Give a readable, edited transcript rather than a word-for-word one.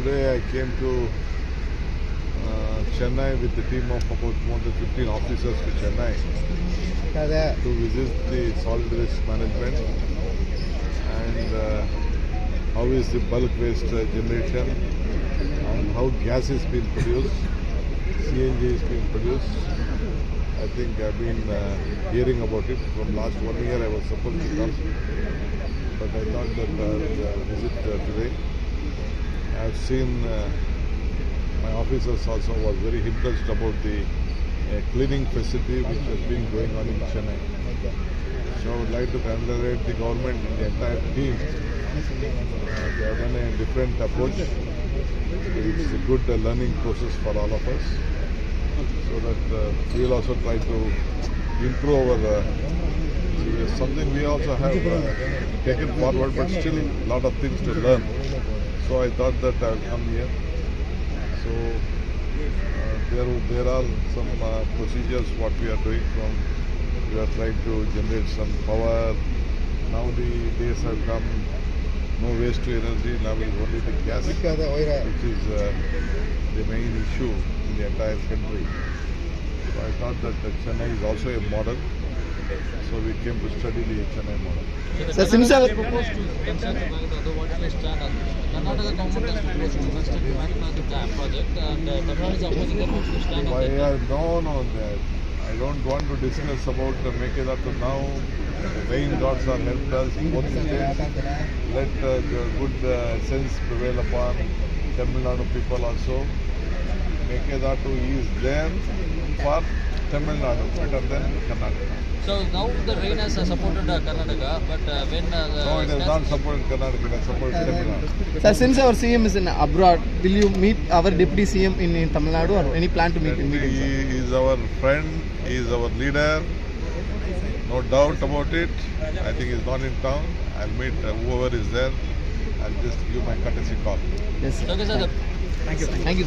Today I came to Chennai with a team of about more than 15 officers to Chennai to visit the solid waste management and how is the bulk waste generation and how gas is being produced, CNG is being produced. I think I've been hearing about it from last 1 year. I was supposed to come, but I thought that I'll visit today. I've seen my officers also was very impressed about the cleaning facility which has been going on in Chennai. So I would like to congratulate the government and the entire team. They have done a different approach. It's a good learning process for all of us, so that we will also try to improve our something we also have taken forward, but still a lot of things to learn. So I thought that I will come here. So there are some procedures what we are doing. We are trying to generate some power. Now the days have come. No waste to energy. Now it is only the gas, which is the main issue in the entire country. So I thought that Chennai is also a model. So we came to study the Chennai model. Sir, since I was proposed to construct the water waste plant, Karnataka government has proposed to construct the Meghnad project, and Tamil Nadu is opposing the water waste plant. No, I don't want to discuss about Meghnad now. Rain gods are helped us, both states. Let good sense prevail upon Tamil Nadu people also. Meghnad is there for Tamil Nadu, better than Karnataka. So now the rain has supported Karnataka, but when no, it has not supported Karnataka, it has supported Tamil Nadu. Sir, since our CM is in abroad, will you meet our deputy CM in Tamil Nadu, or any plan to meet him? He is our friend, he is our leader, no doubt about it. I think he's not in town. I'll meet whoever is there. I'll just give my courtesy call. Yes, sir. okay, sir. Thank you, sir. Thank you.